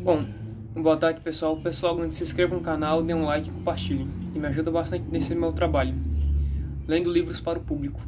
Bom, boa tarde pessoal. Pessoal, antes se inscreva no canal, dê um like e compartilhe, que me ajuda bastante nesse meu trabalho, lendo livros para o público.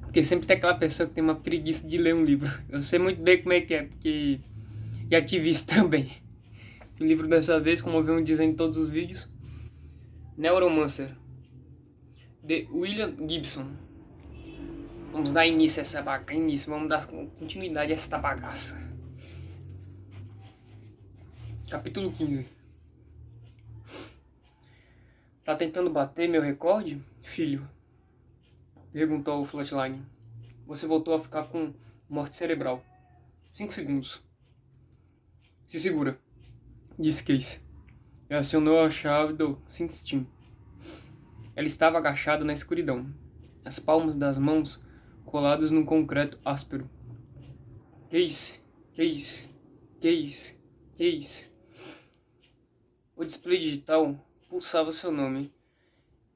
Porque sempre tem aquela pessoa que tem uma preguiça de ler um livro. Eu sei muito bem como é, porque já tive isso também. O livro dessa vez, como eu venho dizendo em todos os vídeos, Neuromancer, de William Gibson. Vamos dar início a essa bagaça, vamos dar continuidade a esta bagaça. Capítulo 15. Tá tentando bater meu recorde, filho? Perguntou o Flatline. Você voltou a ficar com morte cerebral. 5 segundos. Se segura, disse Case. E acionou a chave do SynthSteam. Ela estava agachada na escuridão, as palmas das mãos coladas num concreto áspero. Case, Case, Case, Case. O display digital pulsava seu nome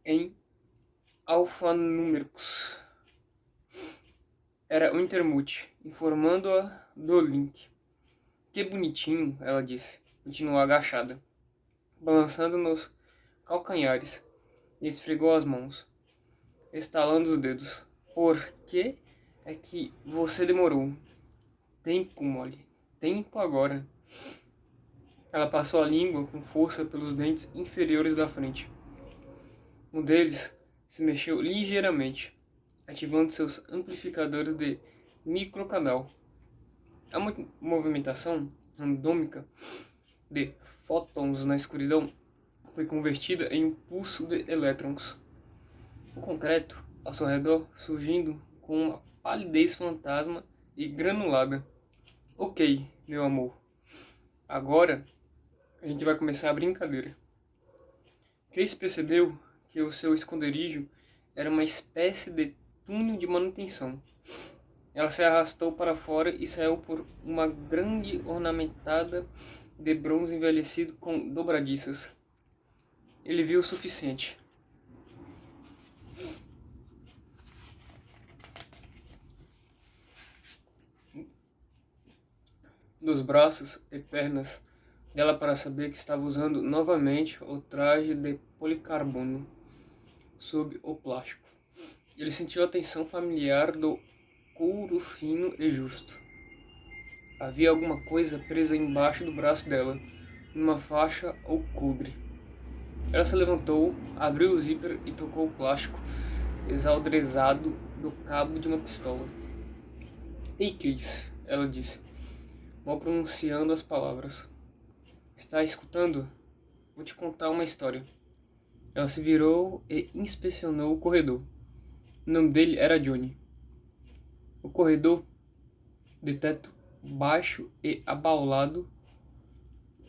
em alfanúmericos. Era o Intermute, informando-a do link. Que bonitinho, ela disse. Continuou agachada, balançando nos calcanhares, e esfregou as mãos, estalando os dedos. Por que é que você demorou? Tempo, Molly. Tempo agora. Ela passou a língua com força pelos dentes inferiores da frente. Um deles se mexeu ligeiramente, ativando seus amplificadores de microcanal. A movimentação randômica de fótons na escuridão foi convertida em um pulso de elétrons. O concreto ao seu redor surgindo com uma palidez fantasma e granulada. Ok, meu amor. Agora a gente vai começar a brincadeira. Case percebeu que o seu esconderijo era uma espécie de túnel de manutenção. Ela se arrastou para fora e saiu por uma grande ornamentada de bronze envelhecido com dobradiças. Ele viu o suficiente. Dos braços e pernas dela para saber que estava usando novamente o traje de policarbono sob o plástico. Ele sentiu a tensão familiar do couro fino e justo. Havia alguma coisa presa embaixo do braço dela, numa faixa ou coldre. Ela se levantou, abriu o zíper e tocou o plástico exaldrezado do cabo de uma pistola. Ei, Case, ela disse, mal pronunciando as palavras. Está escutando? Vou te contar uma história. Ela se virou e inspecionou o corredor. O nome dele era Johnny. O corredor, de teto baixo e abaulado,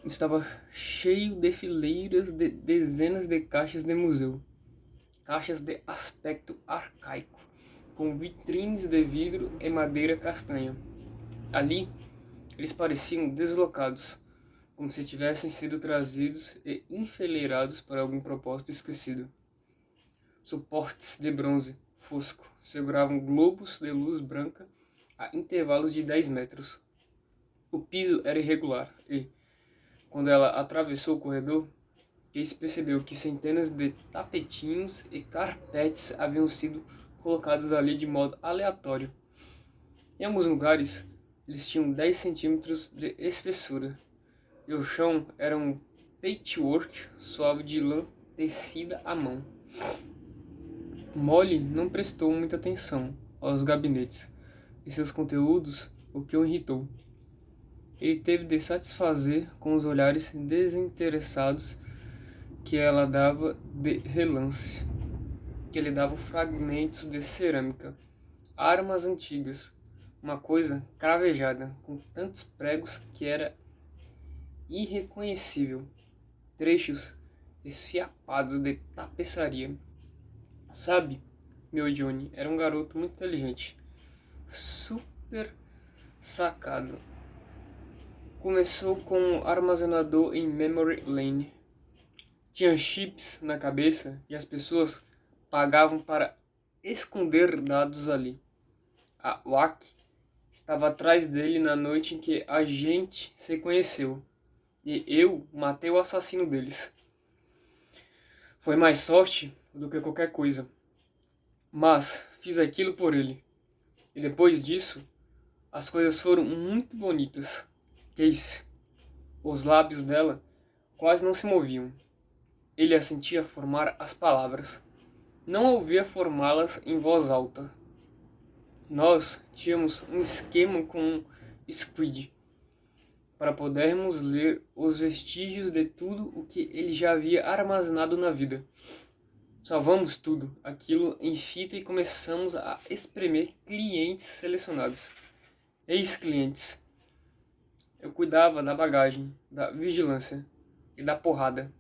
estava cheio de fileiras de dezenas de caixas de museu. Caixas de aspecto arcaico, com vitrines de vidro e madeira castanha. Ali, eles pareciam deslocados, como se tivessem sido trazidos e enfileirados para algum propósito esquecido. Suportes de bronze fosco seguravam globos de luz branca a intervalos de 10 metros. O piso era irregular e, quando ela atravessou o corredor, Case percebeu que centenas de tapetinhos e carpetes haviam sido colocados ali de modo aleatório. Em alguns lugares, eles tinham 10 centímetros de espessura, e o chão era um patchwork suave de lã tecida à mão. Molly não prestou muita atenção aos gabinetes e seus conteúdos, o que o irritou. Ele teve de satisfazer com os olhares desinteressados que ela dava de relance, que lhe davam fragmentos de cerâmica, armas antigas, uma coisa cravejada, com tantos pregos que era irreconhecível, trechos esfiapados de tapeçaria. Sabe, meu Johnny era um garoto muito inteligente, super sacado. Começou com um armazenador em Memory Lane. Tinha chips na cabeça e as pessoas pagavam para esconder dados ali. A WAC estava atrás dele na noite em que a gente se conheceu. e eu matei o assassino deles. Foi mais sorte do que qualquer coisa, mas fiz aquilo por ele. E depois disso, as coisas foram muito bonitas. Casey, os lábios dela quase não se moviam. Ele a sentia formar as palavras. Não a ouvia formá-las em voz alta. Nós tínhamos um esquema com Squid para podermos ler os vestígios de tudo o que ele já havia armazenado na vida. Salvamos tudo aquilo em fita e começamos a espremer clientes selecionados. Ex-clientes. Eu cuidava da bagagem, da vigilância e da porrada.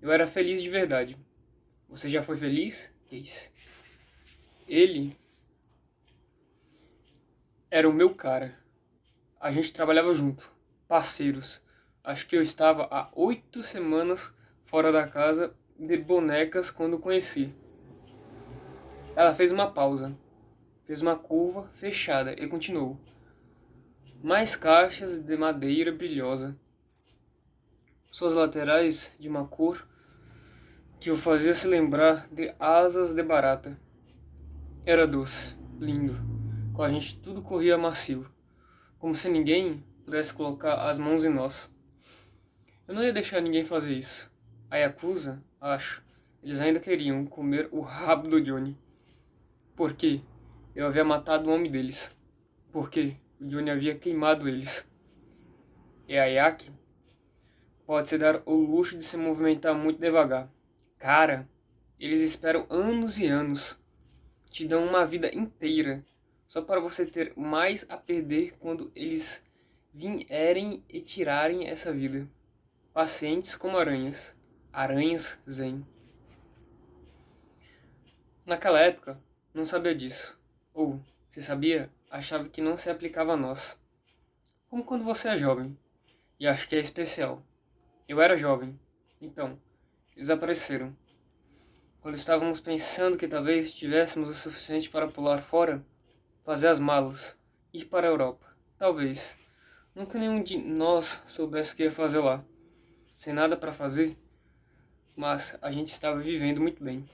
Eu era feliz de verdade. Você já foi feliz, Case? Ele era o meu cara. A gente trabalhava junto, parceiros. Acho que eu estava há 8 semanas fora da casa de bonecas quando o conheci. Ela fez uma pausa, fez uma curva fechada e continuou. Mais caixas de madeira brilhosa. Suas laterais de uma cor que o fazia se lembrar de asas de barata. Era doce, lindo. Com a gente tudo corria macio, como se ninguém pudesse colocar as mãos em nós. Eu não ia deixar ninguém fazer isso. A Yakuza, acho, eles ainda queriam comer o rabo do Johnny. Por quê? Eu havia matado o homem deles. Porque o Johnny havia queimado eles. E a Yaki pode se dar o luxo de se movimentar muito devagar. Cara, eles esperam anos e anos. Te dão uma vida inteira. Só para você ter mais a perder quando eles vierem e tirarem essa vida. Pacientes como aranhas. Aranhas zen. Naquela época, não sabia disso. Ou, se sabia, achava que não se aplicava a nós. Como quando você é jovem. E acho que é especial. Eu era jovem. Então, desapareceram. Quando estávamos pensando que talvez tivéssemos o suficiente para pular fora, fazer as malas, ir para a Europa. Talvez. Nunca nenhum de nós soubesse o que ia fazer lá. Sem nada para fazer, mas a gente estava vivendo muito bem.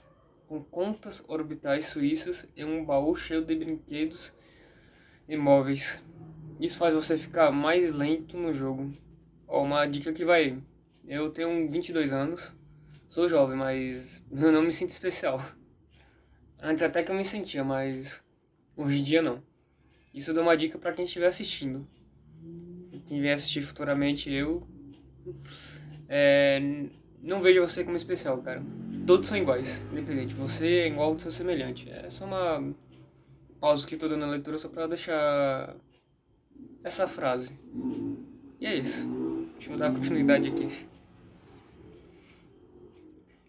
Com contas orbitais suíças e um baú cheio de brinquedos e móveis. Isso faz você ficar mais lento no jogo. Ó, uma dica que vai. Eu tenho 22 anos, sou jovem, mas eu não me sinto especial. Antes até que eu me sentia, mas hoje em dia não. Isso dá uma dica para quem estiver assistindo. Quem vier assistir futuramente, não vejo você como especial, cara. Todos são iguais, independente. Você é igual ao seu semelhante. É só uma pausa que estou dando na leitura só para deixar essa frase. E é isso. Deixa eu dar continuidade aqui.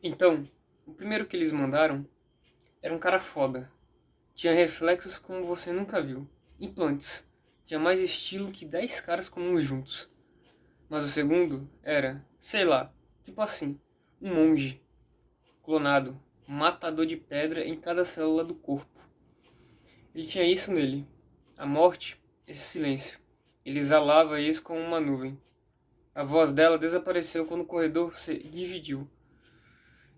Então, o primeiro que eles mandaram era um cara foda. Tinha reflexos como você nunca viu. Implantes. Tinha mais estilo que 10 caras comuns juntos. Mas o segundo era, sei lá, tipo assim, um monge. Clonado. Um matador de pedra em cada célula do corpo. Ele tinha isso nele. A morte, esse silêncio. Ele exalava isso como uma nuvem. A voz dela desapareceu quando o corredor se dividiu.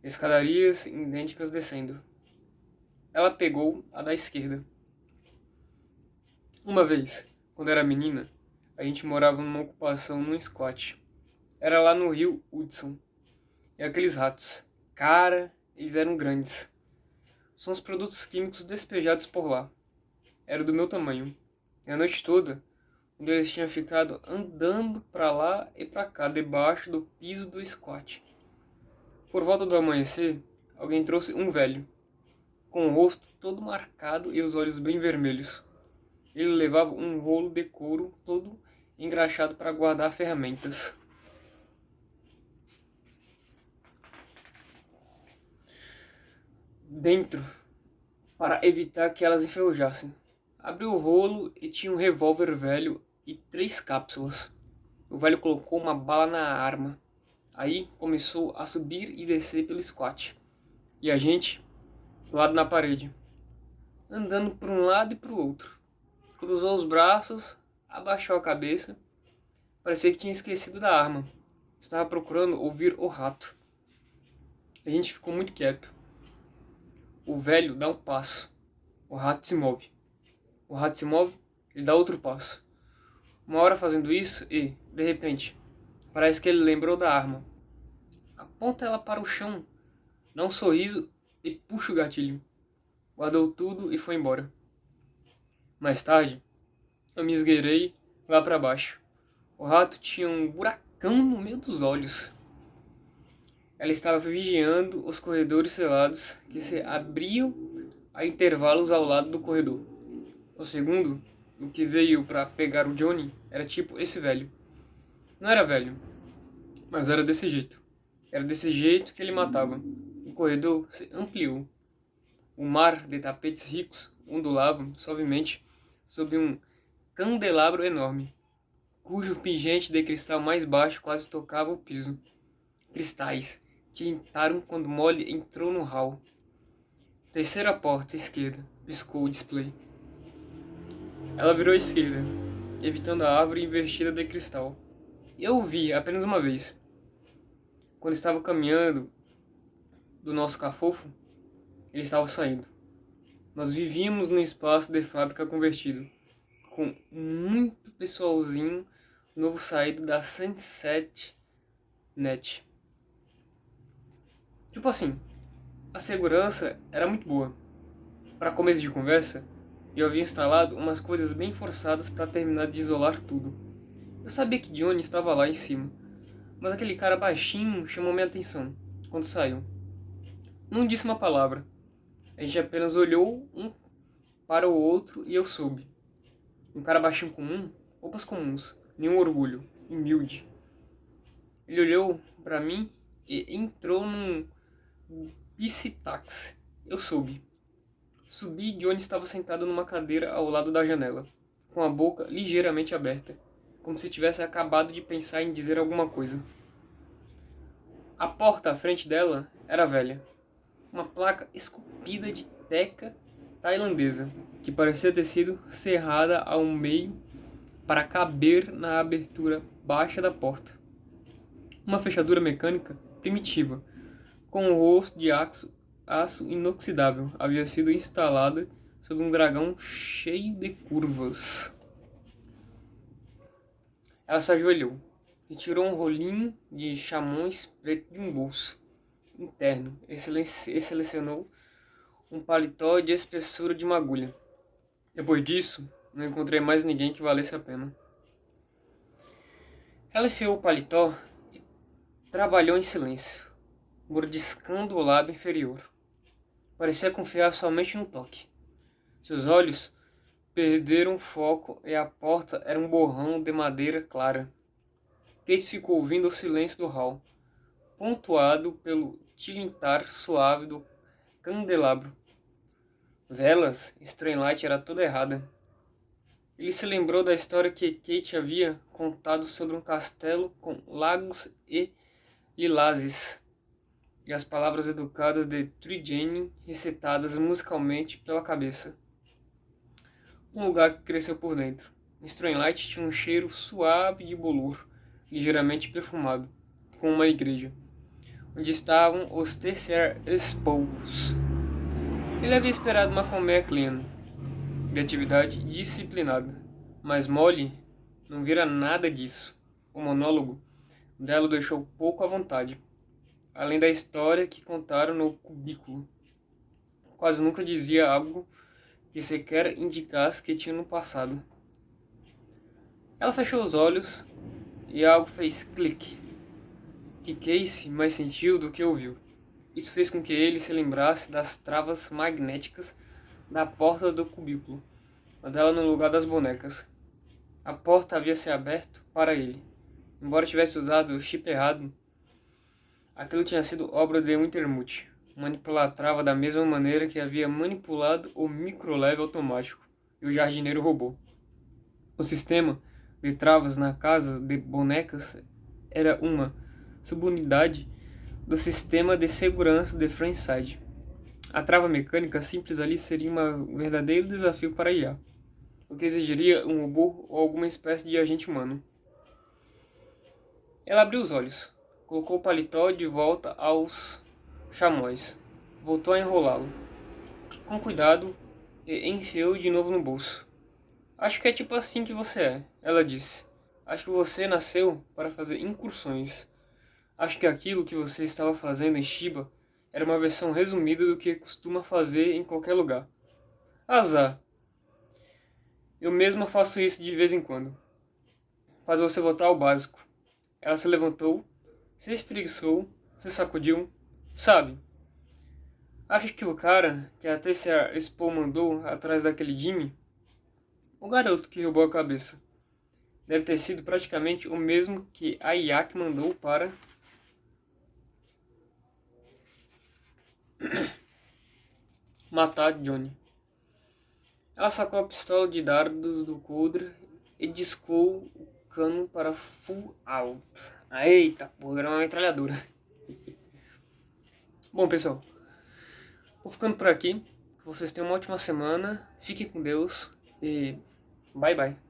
Escadarias idênticas descendo. Ela pegou a da esquerda. Uma vez, quando era menina, a gente morava numa ocupação num squat. Era lá no rio Hudson. E aqueles ratos. Cara, eles eram grandes. São os produtos químicos despejados por lá. Era do meu tamanho. E a noite toda, onde eles tinham ficado andando pra lá e pra cá, debaixo do piso do squat. Por volta do amanhecer, alguém trouxe um velho, com o rosto todo marcado e os olhos bem vermelhos. Ele levava um rolo de couro todo engraxado para guardar ferramentas. Dentro, para evitar que elas enferrujassem. Abriu o rolo e tinha um revólver velho e 3 cápsulas. O velho colocou uma bala na arma. Aí começou a subir e descer pelo squat. E a gente, do lado na parede, andando para um lado e para o outro. Cruzou os braços, abaixou a cabeça, Parecia que tinha esquecido da arma. Estava procurando ouvir o rato. A gente ficou muito quieto. O velho dá um passo. O rato se move. O rato se move, ele dá outro passo. Uma hora fazendo isso e, de repente, parece que ele lembrou da arma. Aponta ela para o chão, dá um sorriso e puxa o gatilho. Guardou tudo e foi embora. Mais tarde, eu me esgueirei lá para baixo. O rato tinha um buracão no meio dos olhos. Ela estava vigiando os corredores selados que se abriam a intervalos ao lado do corredor. O segundo, o que veio para pegar o Johnny, era tipo esse velho. Não era velho, mas era desse jeito. Era desse jeito que ele matava. O corredor se ampliou. O mar de tapetes ricos ondulava suavemente sob um candelabro enorme, cujo pingente de cristal mais baixo quase tocava o piso. Cristais tintaram quando Molly entrou no hall. Terceira porta à esquerda, piscou o display. Ela virou à esquerda, evitando a árvore investida de cristal. Eu o vi apenas uma vez. Quando estava caminhando do nosso cafofo, ele estava saindo. Nós vivíamos num espaço de fábrica convertido, com muito pessoalzinho novo saído da Sunset Net. Tipo assim, a segurança era muito boa. Para começo de conversa, eu havia instalado umas coisas bem forçadas para terminar de isolar tudo. Eu sabia que Johnny estava lá em cima, mas aquele cara baixinho chamou minha atenção quando saiu. Não disse uma palavra. A gente apenas olhou um para o outro e eu soube. Um cara baixinho comum, roupas comuns, nenhum orgulho, humilde. Ele olhou para mim e entrou num bicitaxi. Eu soube. Subi e Johnny estava sentado numa cadeira ao lado da janela, com a boca ligeiramente aberta, como se tivesse acabado de pensar em dizer alguma coisa. A porta à frente dela era velha. Uma placa esculpida de teca tailandesa, que parecia ter sido cerrada ao meio para caber na abertura baixa da porta. Uma fechadura mecânica primitiva, com um rosto de aço inoxidável, havia sido instalada sobre um dragão cheio de curvas. Ela se ajoelhou e tirou um rolinho de chamões preto de um bolso interno e selecionou um paletó de espessura de uma agulha. Depois disso, não encontrei mais ninguém que valesse a pena. Ela enfiou o paletó e trabalhou em silêncio, mordiscando o lábio inferior. Parecia confiar somente no toque. Seus olhos perderam o foco e a porta era um borrão de madeira clara. Case ficou ouvindo o silêncio do hall, pontuado pelo tilintar suave do candelabro. Velas, Strenlight era toda errada. Ele se lembrou da história que Kate havia contado sobre um castelo com lagos e lilazes, e as palavras educadas de Trijane recitadas musicalmente pela cabeça. Um lugar que cresceu por dentro. Strenlight tinha um cheiro suave de bolor, ligeiramente perfumado, como uma igreja, onde estavam os terceira esposos. Ele havia esperado uma colmeia clean, de atividade disciplinada, mas Molly não vira nada disso. O monólogo dela o deixou pouco à vontade, além da história que contaram no cubículo. Quase nunca dizia algo que sequer indicasse que tinha no passado. Ela fechou os olhos e algo fez clique, que Casey mais sentiu do que ouviu. Isso fez com que ele se lembrasse das travas magnéticas da porta do cubículo, a dela no lugar das bonecas. A porta havia se aberto para ele. Embora tivesse usado o chip errado, aquilo tinha sido obra de Wintermuth. Manipular a trava da mesma maneira que havia manipulado o microleve automático e o jardineiro robô. O sistema de travas na casa de bonecas era uma subunidade do sistema de segurança de Friendside. A trava mecânica simples ali seria um verdadeiro desafio para IA, o que exigiria um robô ou alguma espécie de agente humano. Ela abriu os olhos, colocou o paletó de volta aos chamóis, voltou a enrolá-lo, com cuidado, e enfiou de novo no bolso. Acho que é tipo assim que você é, ela disse. Acho que você nasceu para fazer incursões. Acho que aquilo que você estava fazendo em Shiba era uma versão resumida do que costuma fazer em qualquer lugar. Azar. Eu mesma faço isso de vez em quando. Faz você voltar ao básico. Ela se levantou, se espreguiçou, se sacudiu. Sabe, acho que o cara que a Tessia Expo mandou atrás daquele Jimmy, o garoto que roubou a cabeça, deve ter sido praticamente o mesmo que a Yak mandou para matar Johnny. Ela sacou a pistola de dardos do coldre e discou o cano para full out. Eita porra, era uma metralhadora. Bom, pessoal, vou ficando por aqui. Vocês tenham uma ótima semana. Fiquem com Deus e bye bye.